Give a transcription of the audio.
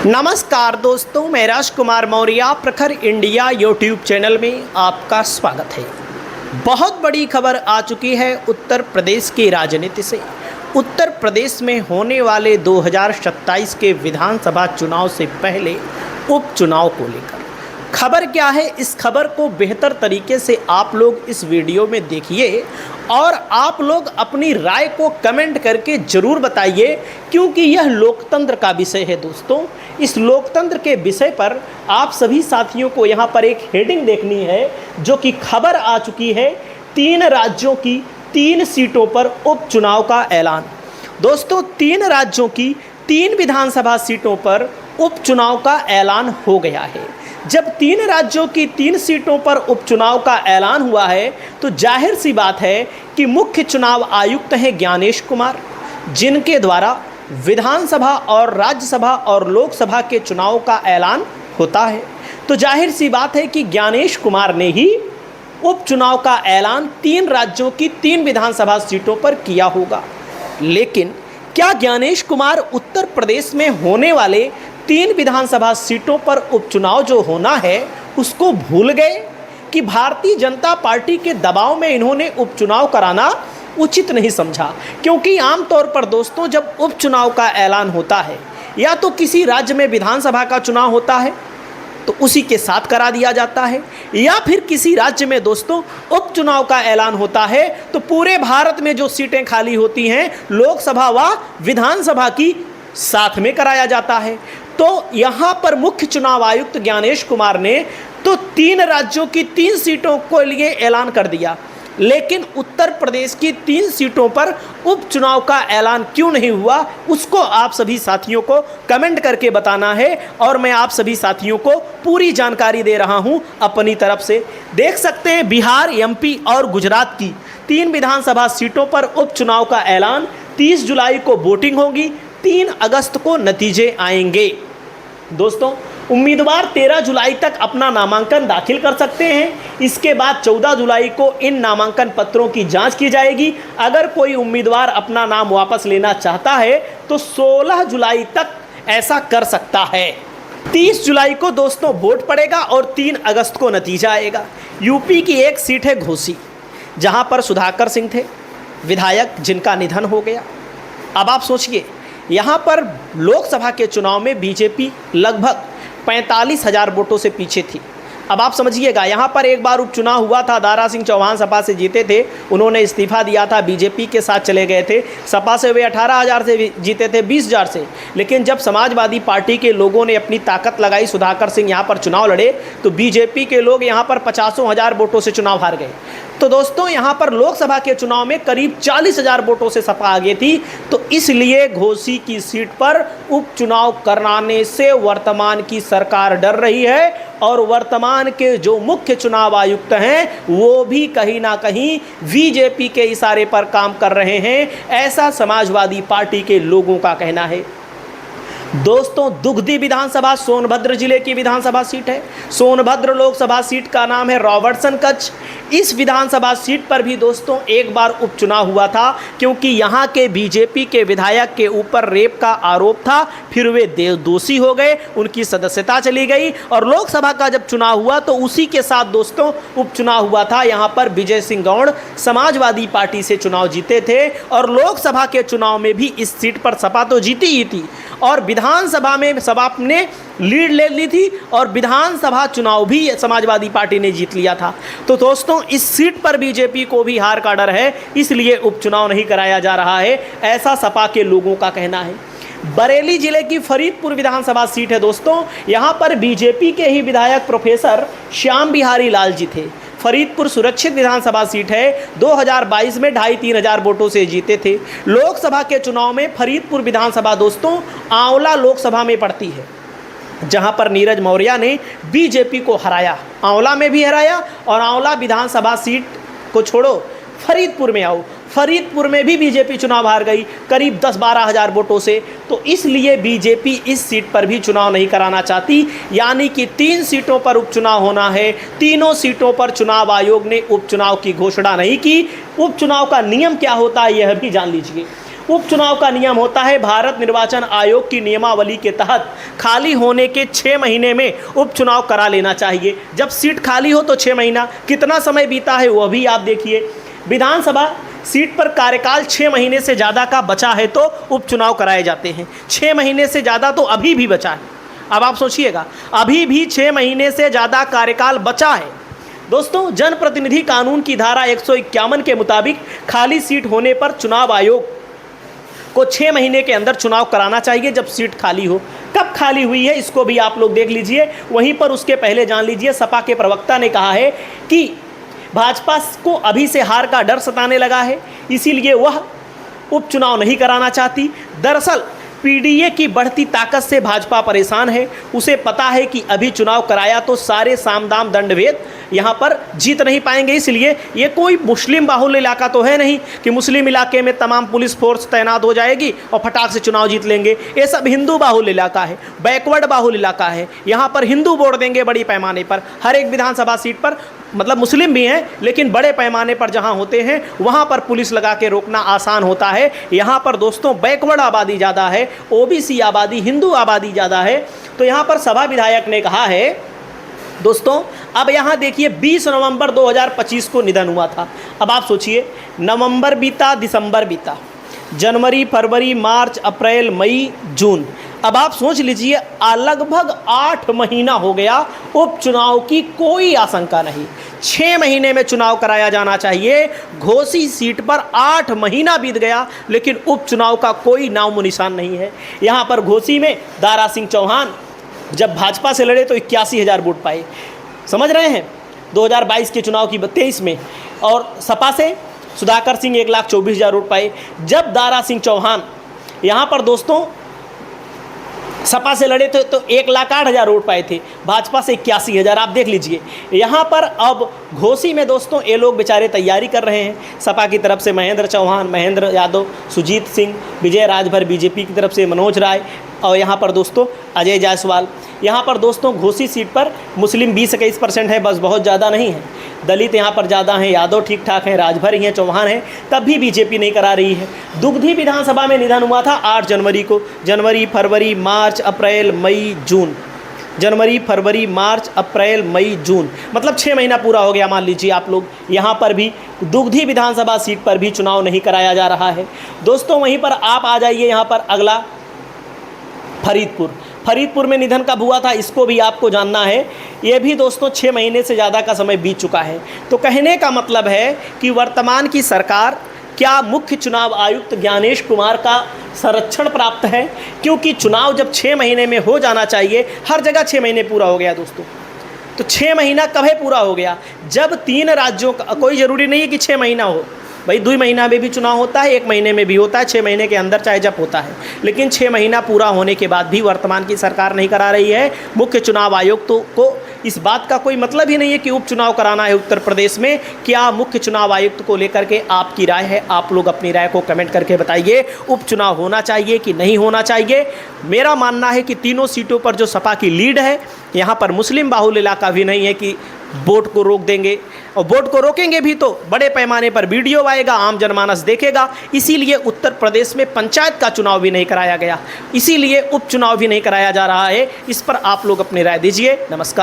नमस्कार दोस्तों, मैं राजकुमार मौर्य प्रखर इंडिया यूट्यूब चैनल में आपका स्वागत है। बहुत बड़ी खबर आ चुकी है उत्तर प्रदेश की राजनीति से। उत्तर प्रदेश में होने वाले 2027 के विधानसभा चुनाव से पहले उपचुनाव को लेकर खबर क्या है, इस खबर को बेहतर तरीके से आप लोग इस वीडियो में देखिए और आप लोग अपनी राय को कमेंट करके ज़रूर बताइए, क्योंकि यह लोकतंत्र का विषय है। दोस्तों, इस लोकतंत्र के विषय पर आप सभी साथियों को यहाँ पर एक हेडिंग देखनी है, जो कि खबर आ चुकी है 3 राज्यों की 3 सीटों पर उपचुनाव का ऐलान। दोस्तों, 3 राज्यों की 3 विधानसभा सीटों पर उपचुनाव का ऐलान हो गया है। जब 3 राज्यों की 3 सीटों पर उपचुनाव का ऐलान हुआ है, तो जाहिर सी बात है कि मुख्य चुनाव आयुक्त हैं ज्ञानेश कुमार, जिनके द्वारा विधानसभा और राज्यसभा और लोकसभा के चुनाव का ऐलान होता है। तो जाहिर सी बात है कि ज्ञानेश कुमार ने ही उपचुनाव का ऐलान 3 राज्यों की 3 विधानसभा सीटों पर किया होगा। लेकिन क्या ज्ञानेश कुमार उत्तर प्रदेश में होने वाले 3 विधानसभा सीटों पर उपचुनाव जो होना है उसको भूल गए, कि भारतीय जनता पार्टी के दबाव में इन्होंने उपचुनाव कराना उचित नहीं समझा? क्योंकि आमतौर पर दोस्तों, जब उपचुनाव का ऐलान होता है या तो किसी राज्य में विधानसभा का चुनाव होता है तो उसी के साथ करा दिया जाता है, या फिर किसी राज्य में दोस्तों उपचुनाव का ऐलान होता है तो पूरे भारत में जो सीटें खाली होती हैं लोकसभा व विधानसभा की साथ में कराया जाता है। तो यहाँ पर मुख्य चुनाव आयुक्त ज्ञानेश कुमार ने तो 3 राज्यों की 3 सीटों को लिए ऐलान कर दिया, लेकिन उत्तर प्रदेश की 3 सीटों पर उपचुनाव का ऐलान क्यों नहीं हुआ, उसको आप सभी साथियों को कमेंट करके बताना है। और मैं आप सभी साथियों को पूरी जानकारी दे रहा हूं अपनी तरफ से। देख सकते हैं, बिहार, एमपी और गुजरात की 3 विधानसभा सीटों पर उपचुनाव का ऐलान। 30 जुलाई को वोटिंग होगी, 3 अगस्त को नतीजे आएंगे। दोस्तों, उम्मीदवार 13 जुलाई तक अपना नामांकन दाखिल कर सकते हैं। इसके बाद 14 जुलाई को इन नामांकन पत्रों की जांच की जाएगी। अगर कोई उम्मीदवार अपना नाम वापस लेना चाहता है तो 16 जुलाई तक ऐसा कर सकता है। 30 जुलाई को दोस्तों वोट पड़ेगा और 3 अगस्त को नतीजा आएगा। यूपी की एक सीट है घोसी, जहां पर सुधाकर सिंह थे विधायक, जिनका निधन हो गया। अब आप सोचिए, यहाँ पर लोकसभा के चुनाव में बीजेपी लगभग 45,000 वोटों से पीछे थी। अब आप समझिएगा, यहाँ पर एक बार उपचुनाव हुआ था, दारा सिंह चौहान सपा से जीते थे, उन्होंने इस्तीफा दिया था, बीजेपी के साथ चले गए थे। सपा से वे 18,000 से जीते थे, 20,000 से। लेकिन जब समाजवादी पार्टी के लोगों ने अपनी ताकत लगाई, सुधाकर सिंह यहाँ पर चुनाव लड़े, तो बीजेपी के लोग यहाँ पर 50,000 वोटों से चुनाव हार गए। तो दोस्तों, यहाँ पर लोकसभा के चुनाव में करीब 40,000 वोटों से सपा आगे थी। तो इसलिए घोसी की सीट पर उपचुनाव कराने से वर्तमान की सरकार डर रही है, और वर्तमान के जो मुख्य चुनाव आयुक्त हैं वो भी कहीं ना कहीं बीजेपी के इशारे पर काम कर रहे हैं, ऐसा समाजवादी पार्टी के लोगों का कहना है। दोस्तों, दुगधी विधानसभा सोनभद्र जिले की विधानसभा सीट है। सोनभद्र लोकसभा सीट का नाम है रॉबर्टसन कच। इस विधानसभा सीट पर भी दोस्तों एक बार उपचुनाव हुआ था, क्योंकि यहाँ के बीजेपी के विधायक के ऊपर रेप का आरोप था। फिर वे दोषी हो गए, उनकी सदस्यता चली गई, और लोकसभा का जब चुनाव हुआ तो उसी के साथ दोस्तों उपचुनाव हुआ था। यहाँ पर विजय सिंह गौड़ समाजवादी पार्टी से चुनाव जीते थे, और लोकसभा के चुनाव में भी इस सीट पर सपा तो जीती ही थी, और विधानसभा में सपा ने लीड ले ली थी, और विधानसभा चुनाव भी समाजवादी पार्टी ने जीत लिया था। तो दोस्तों, इस सीट पर बीजेपी को भी हार का डर है, इसलिए उपचुनाव नहीं कराया जा रहा है, ऐसा सपा के लोगों का कहना है। बरेली जिले की फरीदपुर विधानसभा सीट है दोस्तों। यहाँ पर बीजेपी के ही विधायक प्रोफेसर श्याम बिहारी लाल जी थे। फरीदपुर सुरक्षित विधानसभा सीट है, 2022 में 2,500-3 हज़ार वोटों से जीते थे। लोकसभा के चुनाव में फरीदपुर विधानसभा दोस्तों आंवला लोकसभा में पड़ती है, जहां पर नीरज मौर्य ने बीजेपी को हराया। आंवला में भी हराया, और आंवला विधानसभा सीट को छोड़ो, फरीदपुर में आओ, फरीदपुर में भी बीजेपी चुनाव हार गई करीब 10-12 हज़ार वोटों से। तो इसलिए बीजेपी इस सीट पर भी चुनाव नहीं कराना चाहती, यानी कि 3 सीटों पर उपचुनाव होना है। तीनों सीटों पर चुनाव आयोग ने उपचुनाव की घोषणा नहीं की। उपचुनाव का नियम क्या होता है यह भी जान लीजिए। उपचुनाव का नियम होता है, भारत निर्वाचन आयोग की नियमावली के तहत खाली होने के 6 महीने में उपचुनाव करा लेना चाहिए। जब सीट खाली हो तो 6 महीना, कितना समय बीता है वह भी आप देखिए। विधानसभा सीट पर कार्यकाल 6 महीने से ज़्यादा का बचा है तो उपचुनाव कराए जाते हैं। 6 महीने से ज़्यादा तो अभी भी बचा है। अब आप सोचिएगा, अभी भी 6 महीने से ज़्यादा कार्यकाल बचा है। दोस्तों, जनप्रतिनिधि कानून की धारा 151 के मुताबिक खाली सीट होने पर चुनाव आयोग को 6 महीने के अंदर चुनाव कराना चाहिए जब सीट खाली हो। कब खाली हुई है इसको भी आप लोग देख लीजिए। वहीं पर उसके पहले जान लीजिए, सपा के प्रवक्ता ने कहा है कि भाजपा को अभी से हार का डर सताने लगा है, इसीलिए वह उपचुनाव नहीं कराना चाहती। दरअसल पीडीए की बढ़ती ताकत से भाजपा परेशान है। उसे पता है कि अभी चुनाव कराया तो सारे साम दाम दंड भेद यहाँ पर जीत नहीं पाएंगे, इसलिए ये कोई मुस्लिम बाहुल्य इलाका तो है नहीं कि मुस्लिम इलाके में तमाम पुलिस फोर्स तैनात हो जाएगी और फटाक से चुनाव जीत लेंगे। ये सब हिंदू बाहुल्य इलाका है, बैकवर्ड बाहुल्य इलाका है। यहाँ पर हिंदू वोट देंगे बड़ी पैमाने पर, हर एक विधानसभा सीट पर, मतलब मुस्लिम भी हैं लेकिन बड़े पैमाने पर जहाँ होते हैं वहाँ पर पुलिस लगा के रोकना आसान होता है। यहाँ पर दोस्तों बैकवर्ड आबादी ज़्यादा है, ओबीसी आबादी, हिंदू आबादी ज़्यादा है। तो यहाँ पर सभा विधायक ने कहा है दोस्तों, अब यहाँ देखिए 20 नवंबर 2025 को निधन हुआ था। अब आप सोचिए, नवंबर बीता, दिसंबर बीता, जनवरी, फरवरी, मार्च, अप्रैल, मई, जून, अब आप सोच लीजिए लगभग 8 महीना हो गया। उपचुनाव की कोई आशंका नहीं। 6 महीने में चुनाव कराया जाना चाहिए। घोसी सीट पर 8 महीना बीत गया लेकिन उपचुनाव का कोई नामो निशान नहीं है। यहाँ पर घोसी में दारा सिंह चौहान जब भाजपा से लड़े तो 81,000 वोट पाए, समझ रहे हैं, 2022 के चुनाव की 23 में। और सपा से सुधाकर सिंह 1,24,000 वोट पाए। जब दारा सिंह चौहान यहाँ पर दोस्तों सपा से लड़े तो 1,08,000 वोट पाए थे, भाजपा से 81,000। आप देख लीजिए यहाँ पर। अब घोसी में दोस्तों ये लोग बेचारे तैयारी कर रहे हैं। सपा की तरफ से महेंद्र चौहान, महेंद्र यादव, सुजीत सिंह, विजय राजभर, बीजेपी की तरफ से मनोज राय, और यहाँ पर दोस्तों अजय जायसवाल। यहाँ पर दोस्तों घोसी सीट पर मुस्लिम 20-21% है, बस बहुत ज़्यादा नहीं है। दलित यहाँ पर ज़्यादा हैं, यादव ठीक ठाक हैं, राजभर ही हैं, चौहान हैं, तब भी बीजेपी नहीं करा रही है। दुग्धी विधानसभा में निधन हुआ था 8 जनवरी को। जनवरी, फरवरी, मार्च, अप्रैल, मई, जून, जनवरी, फरवरी, मार्च, अप्रैल, मई, जून, मतलब 6 महीना पूरा हो गया मान लीजिए आप लोग। यहाँ पर भी दुग्धी विधानसभा सीट पर भी चुनाव नहीं कराया जा रहा है दोस्तों। वहीं पर आप आ जाइए यहाँ पर अगला, फरीदपुर में निधन कब हुआ था इसको भी आपको जानना है। ये भी दोस्तों 6 महीने से ज़्यादा का समय बीत चुका है। तो कहने का मतलब है कि वर्तमान की सरकार क्या मुख्य चुनाव आयुक्त ज्ञानेश कुमार का संरक्षण प्राप्त है, क्योंकि चुनाव जब 6 महीने में हो जाना चाहिए, हर जगह 6 महीने पूरा हो गया दोस्तों। तो 6 महीना कब है पूरा हो गया, जब 3 राज्यों का, कोई ज़रूरी नहीं है कि 6 महीना हो भाई, 2 महीना में भी चुनाव होता है, 1 महीने में भी होता है, 6 महीने के अंदर चाहे जब होता है, लेकिन 6 महीना पूरा होने के बाद भी वर्तमान की सरकार नहीं करा रही है। मुख्य चुनाव आयुक्त को इस बात का कोई मतलब ही नहीं है कि उपचुनाव कराना है उत्तर प्रदेश में। क्या मुख्य चुनाव आयुक्त को लेकर के आपकी राय है? आप लोग अपनी राय को कमेंट करके बताइए। उपचुनाव होना चाहिए कि नहीं होना चाहिए? मेरा मानना है कि तीनों सीटों पर जो सपा की लीड है, यहाँ पर मुस्लिम बाहुल्य इलाका भी नहीं है कि वोट को रोक देंगे, और वोट को रोकेंगे भी तो बड़े पैमाने पर वीडियो आएगा, आम जनमानस देखेगा। इसीलिए उत्तर प्रदेश में पंचायत का चुनाव भी नहीं कराया गया, इसीलिए उपचुनाव भी नहीं कराया जा रहा है। इस पर आप लोग अपनी राय दीजिए। नमस्कार।